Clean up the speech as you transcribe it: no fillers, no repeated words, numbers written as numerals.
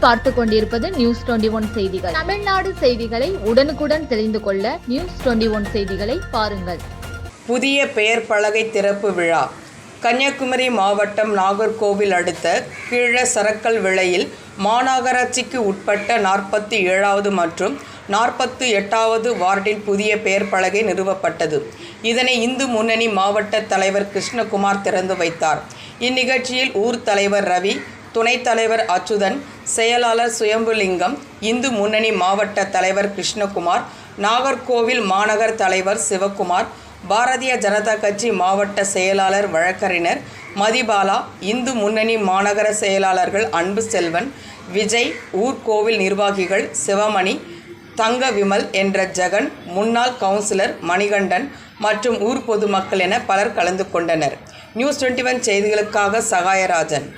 நீங்கள் பார்த்து கொண்டிருப்பது நியூஸ் 21 செய்திகள். தமிழ்நாடு செய்திகளை உடனுக்குடன் தெரிந்து கொள்ள நியூஸ் 21 செய்திகளை பாருங்கள். புதிய பெயர் பலகை திறப்பு விழா. கன்னியாகுமரி மாவட்டம் நாகர்கோவில் அடுத்த கீழ சரக்கல் விளையில் மாநகராட்சிக்கு உட்பட்ட 47வது மற்றும் 48வது வார்டில் புதிய பெயர் பலகை நிறுவப்பட்டது. இதனை இந்து முன்னணி மாவட்ட தலைவர் கிருஷ்ணகுமார் திறந்து வைத்தார். இந்நிகழ்ச்சியில் ஊர் தலைவர் ரவி, துணைத் தலைவர் அச்சுதன், செயலாளர் சுயம்புலிங்கம், இந்து முன்னணி மாவட்ட தலைவர் கிருஷ்ணகுமார், நாகர்கோவில் மாநகர் தலைவர் சிவகுமார், பாரதிய ஜனதா கட்சி மாவட்ட செயலாளர் வழக்கறிஞர் மதிபாலா, இந்து முன்னணி மாநகர செயலாளர்கள் அன்பு செல்வன், விஜய், ஊர்கோவில் நிர்வாகிகள் சிவமணி, தங்க விமல் என்ற ஜெகன், முன்னாள் கவுன்சிலர் மணிகண்டன் மற்றும் ஊர் பொதுமக்கள் என பலர் கலந்து கொண்டனர். நியூஸ் 21 செய்திகளுக்காக சகாயராஜன்.